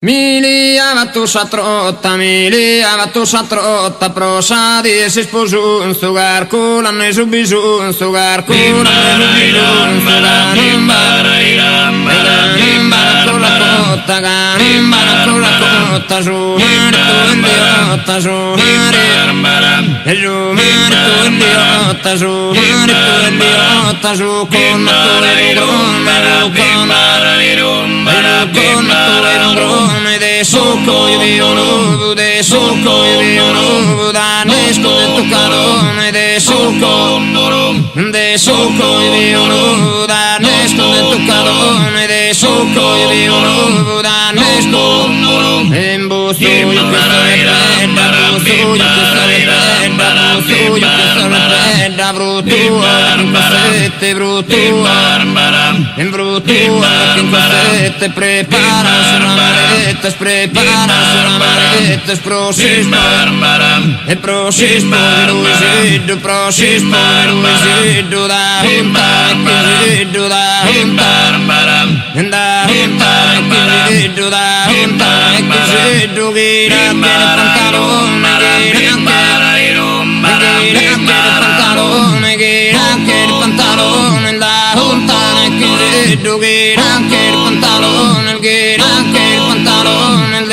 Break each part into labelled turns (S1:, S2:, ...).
S1: Miliava tu sa trotta, prosa di si sposun, sugar culan e subisun, sugar culan e subisun, sugar imbara con la cotta, imbara con la cotta, su marito idiota, su marito, e su marito idiota, su marito idiota, su con de soco y violo, de soco y violo, danesco de tu carone, de soco y violo, danesco de tu carone, de soco y violo, danesco, en buzo yo que brutua, in cassette brutua, in brutua, in cassette prepara sulla maretta, sprepara sulla maretta, sprosispo, e prosispo, Luisiddu, prosispo, Luisiddu, da hunta, Luisiddu, da hunta, da hunta, Luisiddu, da hunta, Luisiddu, gira che il pantalone, gira che il pantalone, la hunta, Luisiddu, gira che il pantalone, gira che il pantalone,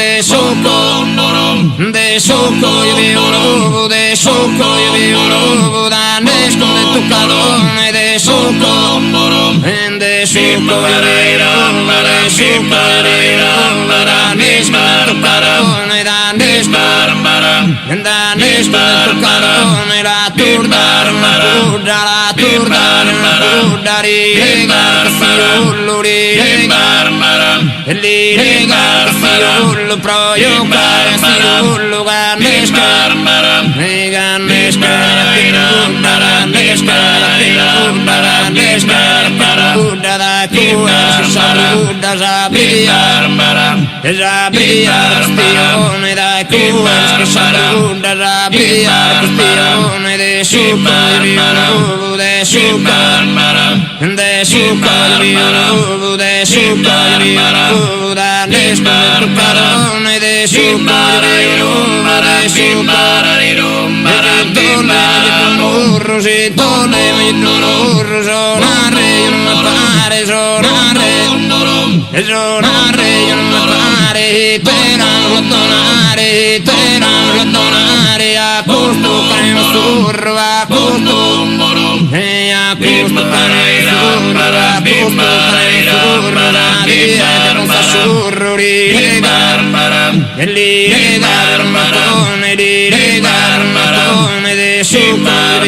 S1: de soco y violo, de soco y violo, danesco de tu calone, de soco y violo, de soco y violo, danesco de tu calone, danesco de tu calone, la turda, Liregar fiul proyocar fiul ganescar da kuar saluda zabriar stione da kuar saluda zabriar stione de sucar violo de sucar violo de sucar violo da nesco de tu carone de sucar violo de sucar si tole mi dolor sonare io non mi pare sonare io non mi pare per allontanare a costo che non surro a costo e a costo che non surro la via che non fa surro rilegar matone de sucar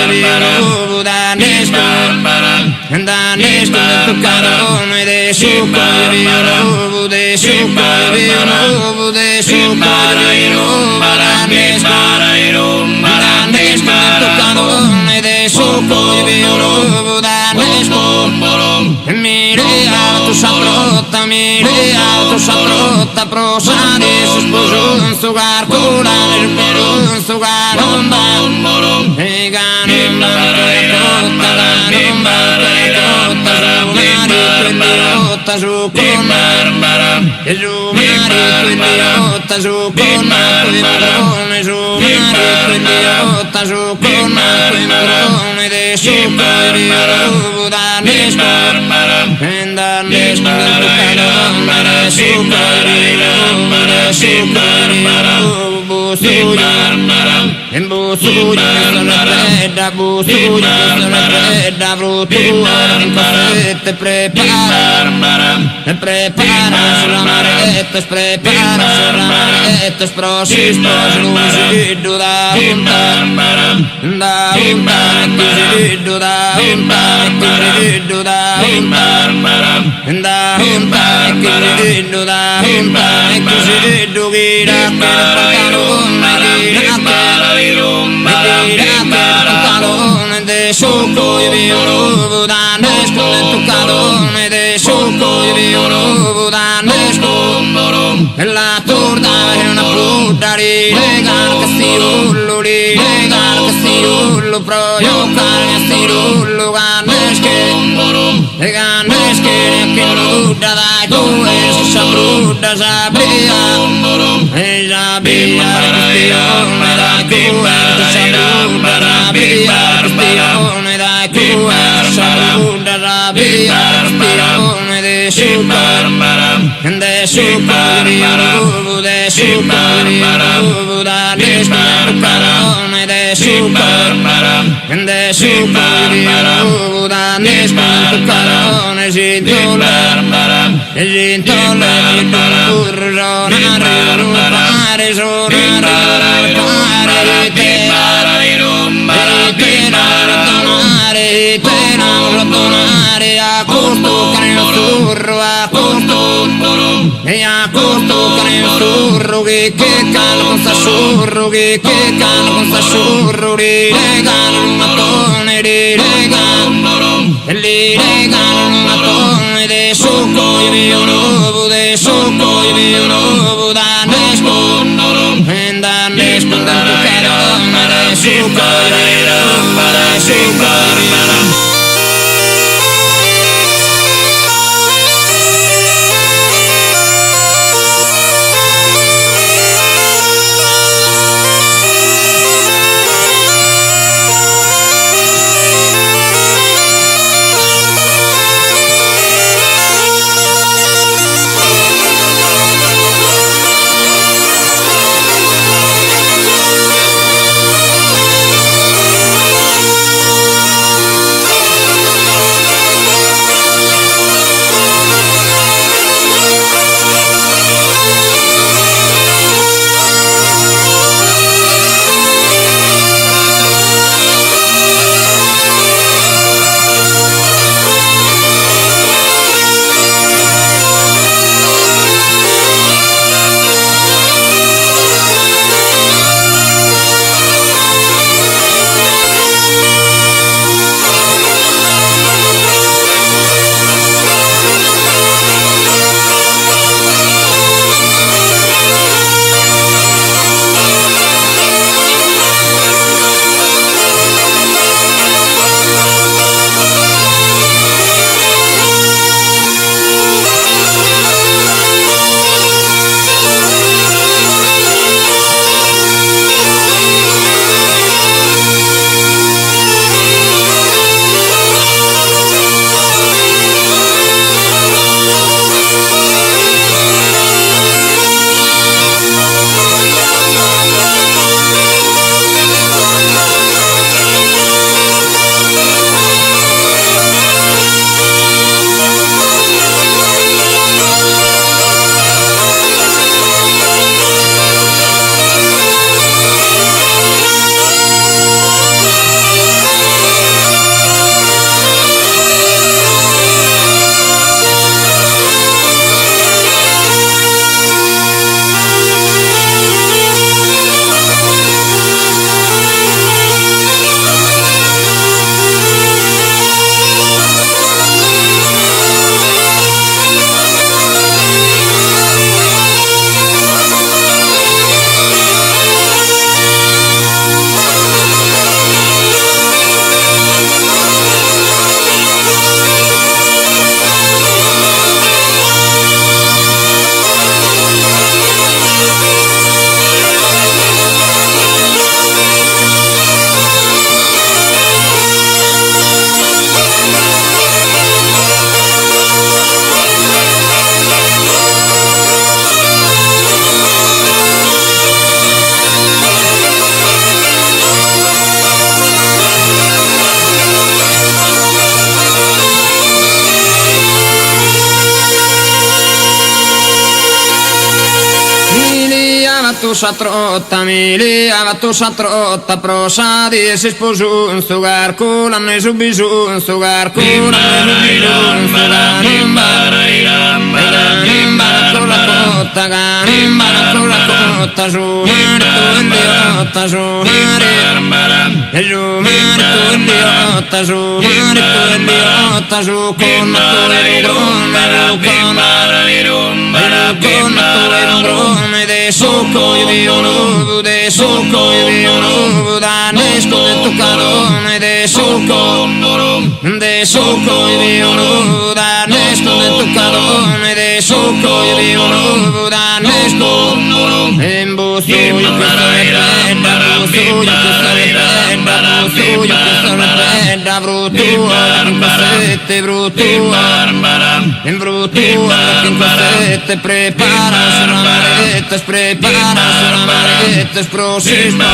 S1: violo danesco de tu carone de sucar violo de sucar violo danesco de tu carone de sucar violo danesco mire a tu saprota prosa di si sposun sugar culan e subisun sugar onda e ganimba idiota su con e su marito idiota su con e su marito idiota su con e de sucar violo danesco danesco de tu calone de sucar violo en busuya sono preda brutua in cassette prepara sulla maretta sprepara sulla maretta sprosispo Luisiddu da hunta Luisiddu da hunta Luisiddu da hunta Luisiddu gira pantalone de soco y violo danesco de tu calone de soco y violo danesco la torta è una frutta rilegar castiullo proyocar castiullo ganesche che frutta dai tu da sabia e sabia cristione da cua saluda sabia cristione da cua saluda sabia cristione de super de super de super da nescarone de super de super da nescarone Gintole turronare rubare suonare pare te donare a costo cane turro a costo cane turro che cano con sta surro che cano con sta surro regalo un mattone li regalo un mattone de succo io vi nuovo de succo io vi nuovo da nesco da carona de succo de succo
S2: tu sa trotta prosa di si sposò un sugar con l'anno su bisù un sugar con l'anno su bisù un sugar imbara con la cotta imbara con la cotta su marito su e su marito su marito su con de succo io vi nuovo de succo io vi nuovo da nesco de tucarone de succo io vi nuovo da nesco de tucarone de succo io vivo da nesco in busto io che sta bruttua in cassette bruttua in bruttua in cassette prepara sulla maretta sprepara sulla maretta sprosismo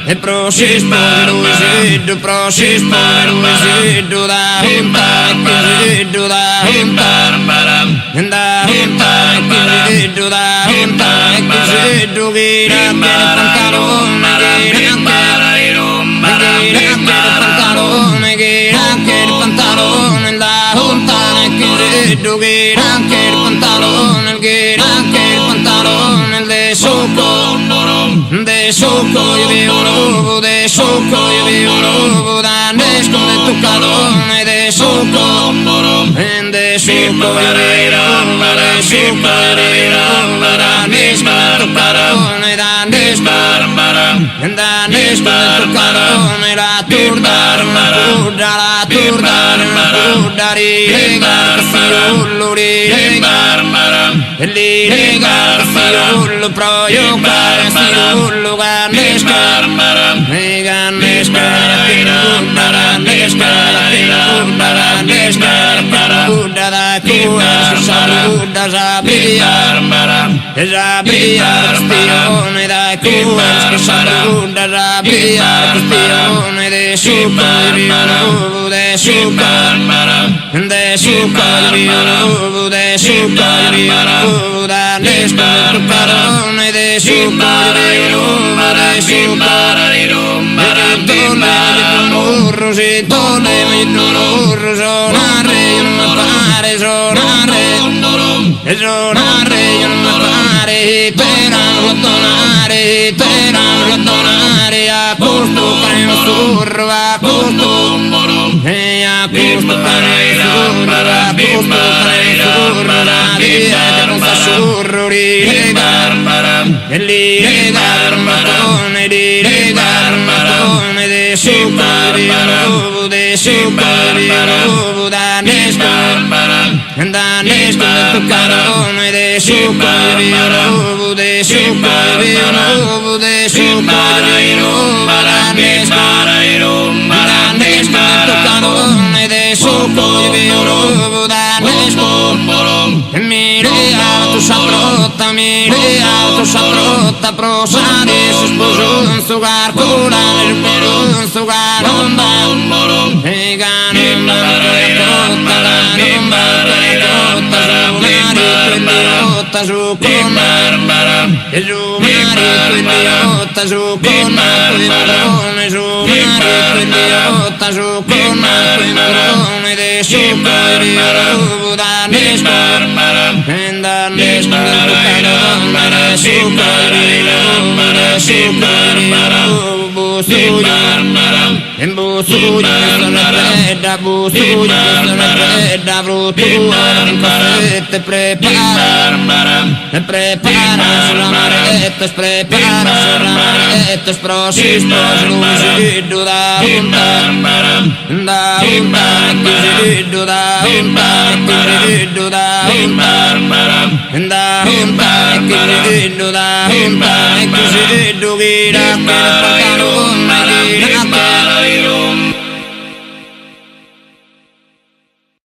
S2: e prosismo Luisiddu prosismo Luisiddu da hunta Luisiddu da hunta da hunta Luisiddu da hunta Luisiddu gira che il pantalone gira che il pantalone da hunta Luisiddu gira che il pantalone de succo io vivo nuovo de succo io vivo nuovo da nesco de tu calone de succo de succo io vivo nuovo de succo io vivo nuovo da nesco de tu calone da nesco de tu calone la turda rilega fiullo rilega fiullo proioca fiullo gannesca da cua saluda Zabria spione da cua saluda Zabria spione de succo de succo de succo da nesco tu parone de succo de succo si tole mi dolor sonare non mi pare sonare io non mi pare per allontanare a costo premo surro a costo la via che non fa surro rilegar matone de succo de succo da nesco de tu carone de succo de succo de succo da nesco de tu carone de succo da nesco mire alto saprotta prosade si sposò un sugar curale un sugar onda e ganomba idiota su con e su marito idiota su con marone su marito idiota su con marone de succo io da nesco e da nesco de succo in busuglia sono fredda bruttua in cassette prepara sulla maretta sprosismo Luisiddu da hunta Luisiddu da hunta Luisiddu gira che il pantalone